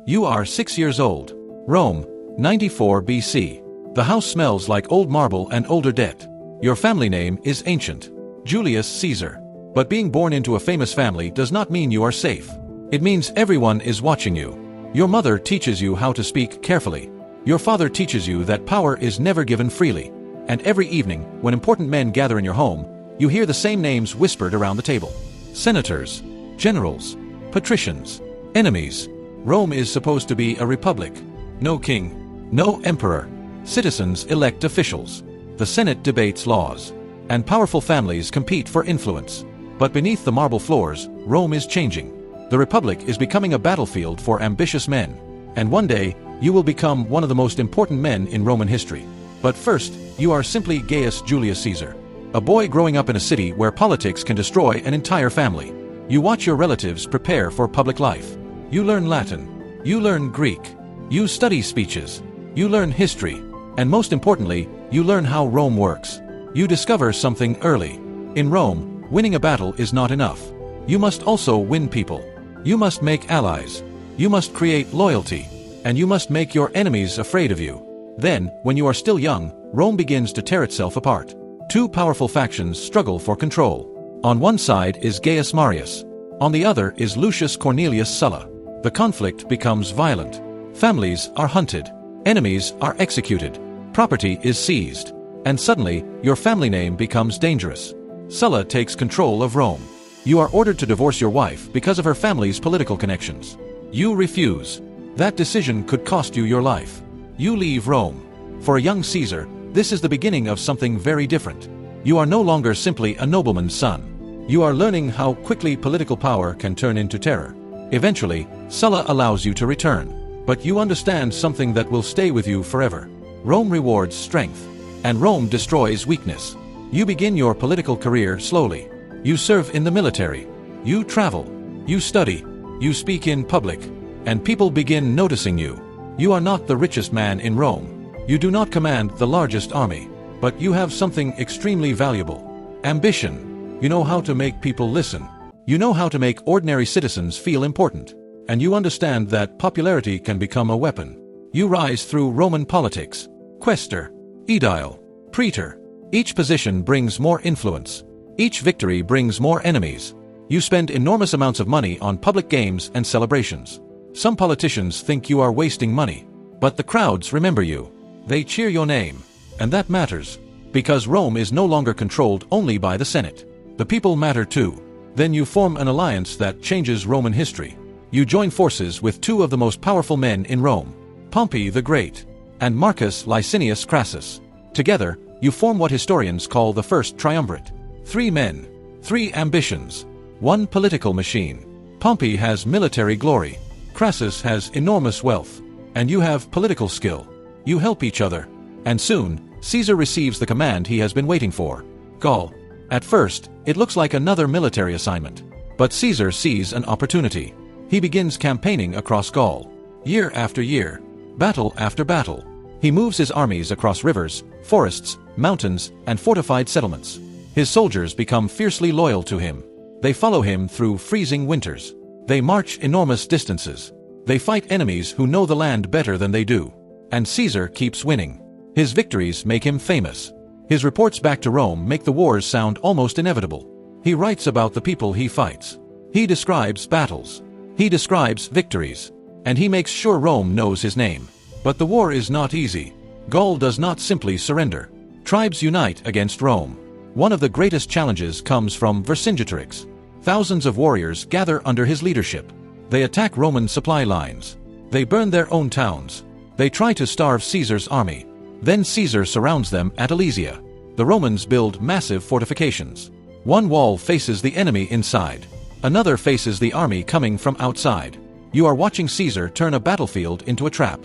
You are 6 years old. Rome, 94 BC. The house smells like old marble and older debt. Your family name is ancient. Julius Caesar. But being born into a famous family does not mean you are safe. It means everyone is watching you. Your mother teaches you how to speak carefully. Your father teaches you that power is never given freely. And every evening, when important men gather in your home, you hear the same names whispered around the table. Senators, generals, patricians, enemies. Rome is supposed to be a republic. No king, no emperor. Citizens elect officials. The Senate debates laws. And powerful families compete for influence. But beneath the marble floors, Rome is changing. The republic is becoming a battlefield for ambitious men. And one day, you will become one of the most important men in Roman history. But first, you are simply Gaius Julius Caesar. A boy growing up in a city where politics can destroy an entire family. You watch your relatives prepare for public life. You learn Latin. You learn Greek. You study speeches. You learn history. And most importantly, you learn how Rome works. You discover something early. In Rome, winning a battle is not enough. You must also win people. You must make allies. You must create loyalty. And you must make your enemies afraid of you. Then, when you are still young, Rome begins to tear itself apart. Two powerful factions struggle for control. On one side is Gaius Marius. On the other is Lucius Cornelius Sulla. The conflict becomes violent. Families are hunted. Enemies are executed. Property is seized. And suddenly, your family name becomes dangerous. Sulla takes control of Rome. You are ordered to divorce your wife because of her family's political connections. You refuse. That decision could cost you your life. You leave Rome. For a young Caesar, this is the beginning of something very different. You are no longer simply a nobleman's son. You are learning how quickly political power can turn into terror. Eventually, Sulla allows you to return. But you understand something that will stay with you forever. Rome rewards strength. And Rome destroys weakness. You begin your political career slowly. You serve in the military. You travel. You study. You speak in public. And people begin noticing you. You are not the richest man in Rome. You do not command the largest army. But you have something extremely valuable. Ambition. You know how to make people listen. You know how to make ordinary citizens feel important. And you understand that popularity can become a weapon. You rise through Roman politics. Quaestor, aedile, praetor. Each position brings more influence. Each victory brings more enemies. You spend enormous amounts of money on public games and celebrations. Some politicians think you are wasting money. But the crowds remember you. They cheer your name. And that matters. Because Rome is no longer controlled only by the Senate. The people matter too. Then you form an alliance that changes Roman history. You join forces with two of the most powerful men in Rome, Pompey the Great and Marcus Licinius Crassus. Together, you form what historians call the First Triumvirate. 3 men, 3 ambitions, 1 political machine. Pompey has military glory. Crassus has enormous wealth. And you have political skill. You help each other. And soon, Caesar receives the command he has been waiting for. Gaul. At first, it looks like another military assignment. But Caesar sees an opportunity. He begins campaigning across Gaul. Year after year. Battle after battle. He moves his armies across rivers, forests, mountains, and fortified settlements. His soldiers become fiercely loyal to him. They follow him through freezing winters. They march enormous distances. They fight enemies who know the land better than they do. And Caesar keeps winning. His victories make him famous. His reports back to Rome make the wars sound almost inevitable. He writes about the people he fights. He describes battles. He describes victories. And he makes sure Rome knows his name. But the war is not easy. Gaul does not simply surrender. Tribes unite against Rome. One of the greatest challenges comes from Vercingetorix. Thousands of warriors gather under his leadership. They attack Roman supply lines. They burn their own towns. They try to starve Caesar's army. Then Caesar surrounds them at Alesia. The Romans build massive fortifications. One wall faces the enemy inside. Another faces the army coming from outside. You are watching Caesar turn a battlefield into a trap.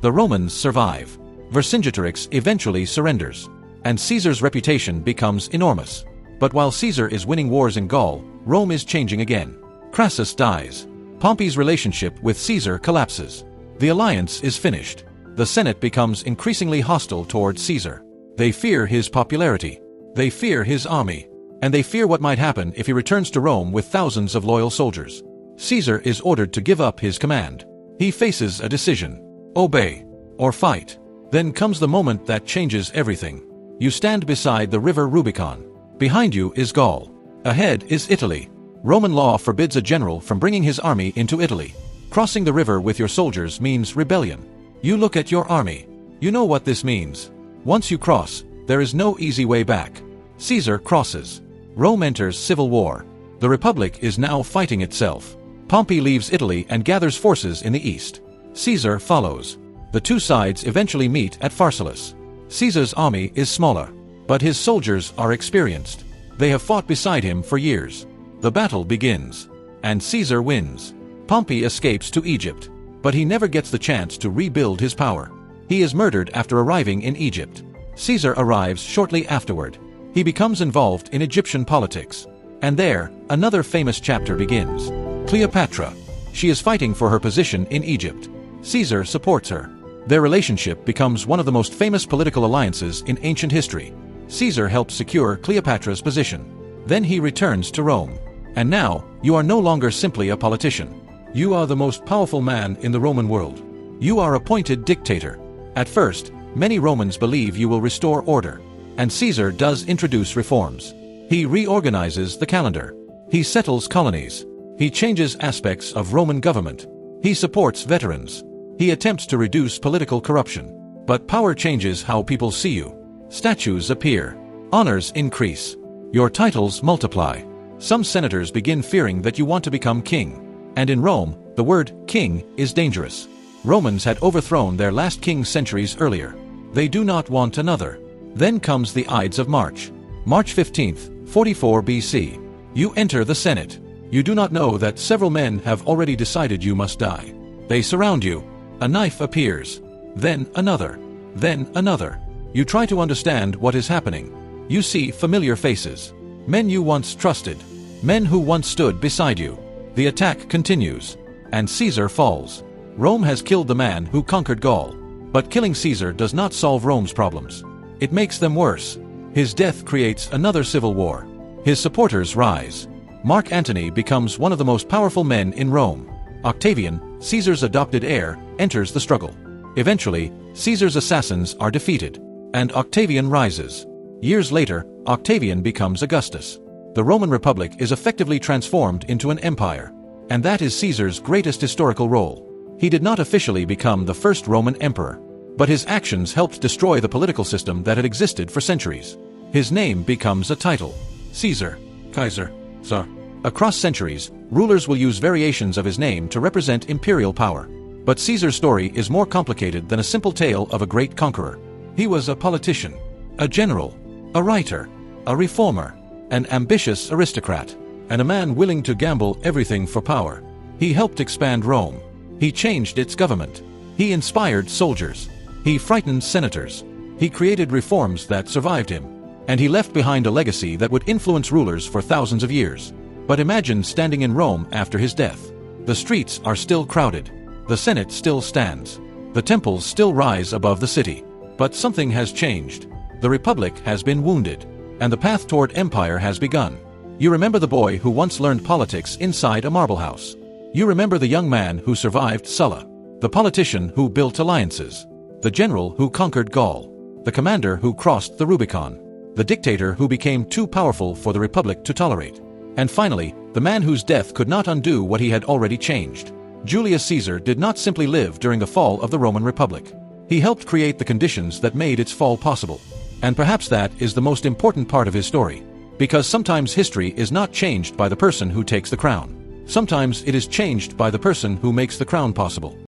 The Romans survive. Vercingetorix eventually surrenders. And Caesar's reputation becomes enormous. But while Caesar is winning wars in Gaul, Rome is changing again. Crassus dies. Pompey's relationship with Caesar collapses. The alliance is finished. The Senate becomes increasingly hostile toward Caesar. They fear his popularity. They fear his army. And they fear what might happen if he returns to Rome with thousands of loyal soldiers. Caesar is ordered to give up his command. He faces a decision: obey or fight. Then comes the moment that changes everything. You stand beside the river Rubicon. Behind you is Gaul. Ahead is Italy. Roman law forbids a general from bringing his army into Italy. Crossing the river with your soldiers means rebellion. You look at your army. You know what this means. Once you cross, there is no easy way back. Caesar crosses. Rome enters civil war. The Republic is now fighting itself. Pompey leaves Italy and gathers forces in the east. Caesar follows. The two sides eventually meet at Pharsalus. Caesar's army is smaller, but his soldiers are experienced. They have fought beside him for years. The battle begins, and Caesar wins. Pompey escapes to Egypt, but he never gets the chance to rebuild his power. He is murdered after arriving in Egypt. Caesar arrives shortly afterward. He becomes involved in Egyptian politics. And there, another famous chapter begins. Cleopatra. She is fighting for her position in Egypt. Caesar supports her. Their relationship becomes one of the most famous political alliances in ancient history. Caesar helps secure Cleopatra's position. Then he returns to Rome. And now, you are no longer simply a politician. You are the most powerful man in the Roman world. You are appointed dictator. At first, many Romans believe you will restore order. And Caesar does introduce reforms. He reorganizes the calendar. He settles colonies. He changes aspects of Roman government. He supports veterans. He attempts to reduce political corruption. But power changes how people see you. Statues appear. Honors increase. Your titles multiply. Some senators begin fearing that you want to become king. And in Rome, the word king is dangerous. Romans had overthrown their last king centuries earlier. They do not want another. Then comes the Ides of March. March 15th, 44 BC. You enter the Senate. You do not know that several men have already decided you must die. They surround you. A knife appears. Then another. Then another. You try to understand what is happening. You see familiar faces. Men you once trusted. Men who once stood beside you. The attack continues. And Caesar falls. Rome has killed the man who conquered Gaul. But killing Caesar does not solve Rome's problems. It makes them worse. His death creates another civil war. His supporters rise. Mark Antony becomes one of the most powerful men in Rome. Octavian, Caesar's adopted heir, enters the struggle. Eventually, Caesar's assassins are defeated, and Octavian rises. Years later, Octavian becomes Augustus. The Roman Republic is effectively transformed into an empire, and that is Caesar's greatest historical role. He did not officially become the first Roman emperor, but his actions helped destroy the political system that had existed for centuries. His name becomes a title: Caesar, Kaiser, Tsar. Across centuries, rulers will use variations of his name to represent imperial power. But Caesar's story is more complicated than a simple tale of a great conqueror. He was a politician, a general, a writer, a reformer, an ambitious aristocrat, and a man willing to gamble everything for power. He helped expand Rome. He changed its government. He inspired soldiers. He frightened senators. He created reforms that survived him. And he left behind a legacy that would influence rulers for thousands of years. But imagine standing in Rome after his death. The streets are still crowded. The Senate still stands. The temples still rise above the city. But something has changed. The Republic has been wounded, and the path toward empire has begun. You remember the boy who once learned politics inside a marble house. You remember the young man who survived Sulla, the politician who built alliances, the general who conquered Gaul, the commander who crossed the Rubicon, the dictator who became too powerful for the Republic to tolerate, and finally, the man whose death could not undo what he had already changed. Julius Caesar did not simply live during the fall of the Roman Republic. He helped create the conditions that made its fall possible. And perhaps that is the most important part of his story. Because sometimes history is not changed by the person who takes the crown. Sometimes it is changed by the person who makes the crown possible.